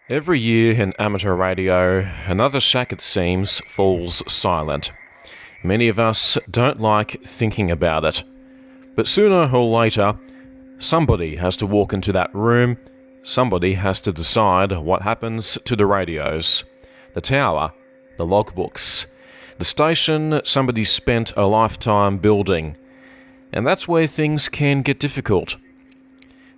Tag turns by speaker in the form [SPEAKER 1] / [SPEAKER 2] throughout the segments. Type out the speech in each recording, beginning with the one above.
[SPEAKER 1] Every year in amateur radio, another shack, it seems, falls silent. Many of us don't like thinking about it. But sooner or later, somebody has to walk into that room, somebody has to decide what happens to the radios, the tower, the logbooks, the station somebody spent a lifetime building. And that's where things can get difficult.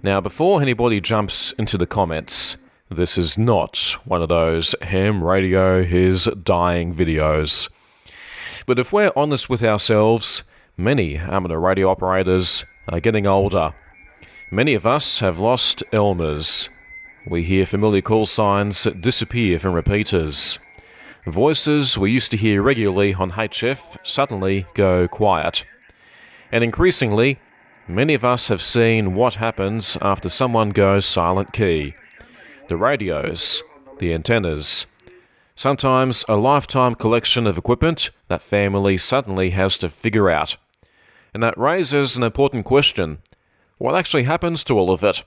[SPEAKER 1] Now, before anybody jumps into the comments, this is not one of those ham radio is dying videos. But if we're honest with ourselves, many amateur radio operators are getting older. Many of us have lost Elmers. We hear familiar call signs disappear from repeaters. Voices we used to hear regularly on HF suddenly go quiet. And increasingly, many of us have seen what happens after someone goes silent key. The radios, the antennas, sometimes a lifetime collection of equipment that family suddenly has to figure out. And that raises an important question. What actually happens to all of it?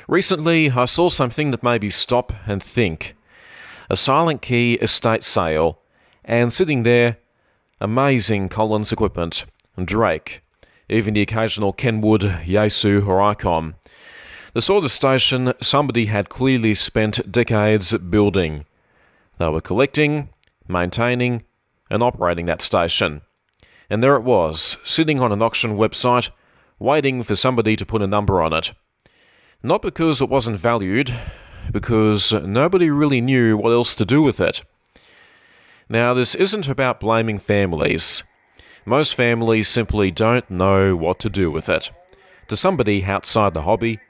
[SPEAKER 1] Recently, I saw something that made me stop and think. A silent key estate sale, and sitting there, amazing Collins equipment, Drake, even the occasional Kenwood, Yaesu or Icom. The sort of station somebody had clearly spent decades building. They were collecting, maintaining, and operating that station. And there it was, sitting on an auction website, waiting for somebody to put a number on it. Not because it wasn't valued, because nobody really knew what else to do with it. Now, this isn't about blaming families. Most families simply don't know what to do with it. To somebody outside the hobby,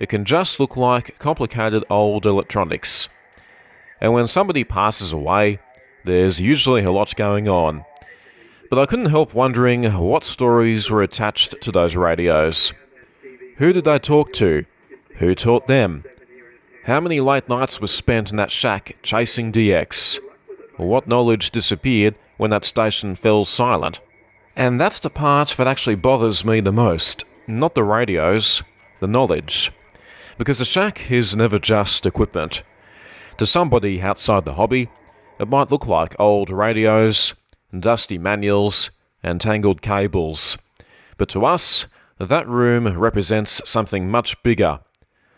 [SPEAKER 1] it can just look like complicated old electronics. And when somebody passes away, there's usually a lot going on. But I couldn't help wondering what stories were attached to those radios. Who did they talk to? Who taught them? How many late nights were spent in that shack chasing DX? What knowledge disappeared when that station fell silent? And that's the part that actually bothers me the most. Not the radios, the knowledge. Because the shack is never just equipment. To somebody outside the hobby, it might look like old radios, dusty manuals, and tangled cables. But to us, that room represents something much bigger.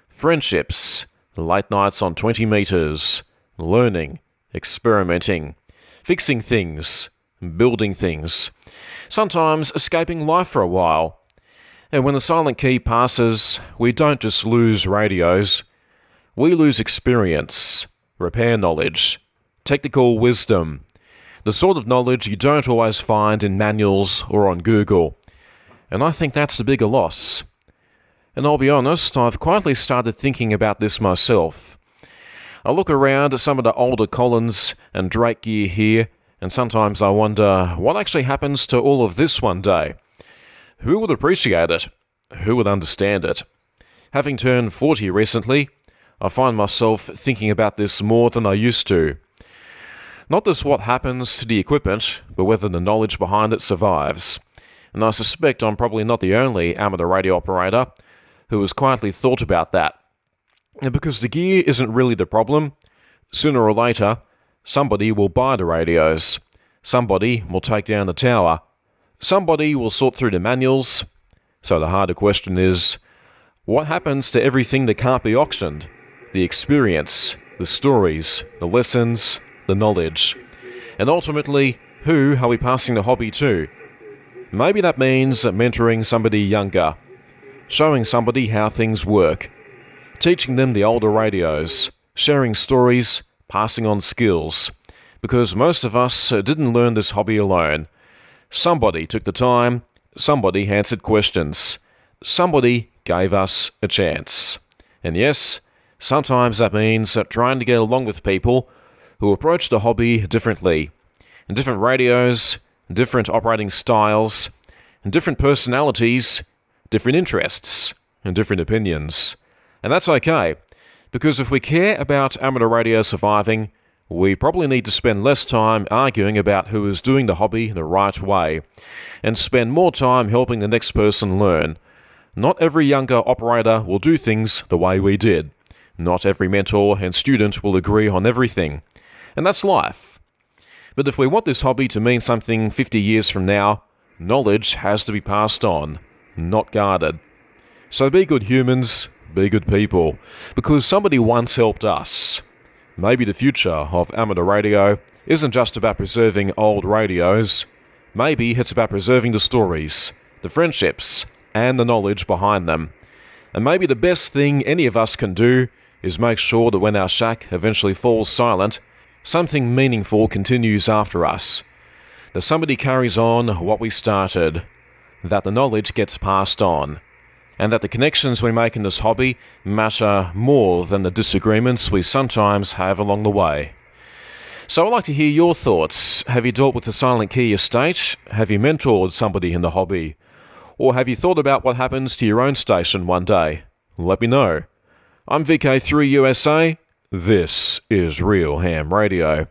[SPEAKER 1] Friendships, late nights on 20 meters, learning, experimenting, fixing things, building things, sometimes escaping life for a while. And when the silent key passes, we don't just lose radios, we lose experience, repair knowledge, technical wisdom, the sort of knowledge you don't always find in manuals or on Google. And I think that's the bigger loss. And I'll be honest, I've quietly started thinking about this myself. I look around at some of the older Collins and Drake gear here, and sometimes I wonder what actually happens to all of this one day. Who would appreciate it? Who would understand it? Having turned 40 recently, I find myself thinking about this more than I used to. Not just what happens to the equipment, but whether the knowledge behind it survives. And I suspect I'm probably not the only amateur radio operator who has quietly thought about that. And because the gear isn't really the problem, sooner or later, somebody will buy the radios. Somebody will take down the tower. Somebody will sort through the manuals. So the harder question is, what happens to everything that can't be auctioned? The experience, the stories, the lessons, the knowledge. And ultimately, who are we passing the hobby to? Maybe that means mentoring somebody younger, showing somebody how things work, teaching them the older radios, sharing stories, passing on skills. Because most of us didn't learn this hobby alone. Somebody took the time, somebody answered questions, somebody gave us a chance. And yes, sometimes that means trying to get along with people who approach the hobby differently. Different radios, different operating styles, different personalities, different interests, and different opinions. And that's okay, because if we care about amateur radio surviving, we probably need to spend less time arguing about who is doing the hobby the right way, and spend more time helping the next person learn. Not every younger operator will do things the way we did. Not every mentor and student will agree on everything, and that's life. But if we want this hobby to mean something 50 years from now, knowledge has to be passed on, not guarded. So be good humans, be good people, because somebody once helped us. Maybe the future of amateur radio isn't just about preserving old radios. Maybe it's about preserving the stories, the friendships, and the knowledge behind them. And maybe the best thing any of us can do is make sure that when our shack eventually falls silent, something meaningful continues after us. That somebody carries on what we started. That the knowledge gets passed on. And that the connections we make in this hobby matter more than the disagreements we sometimes have along the way. So I'd like to hear your thoughts. Have you dealt with the silent key estate? Have you mentored somebody in the hobby? Or have you thought about what happens to your own station one day? Let me know. I'm VK3USA. This is Real Ham Radio.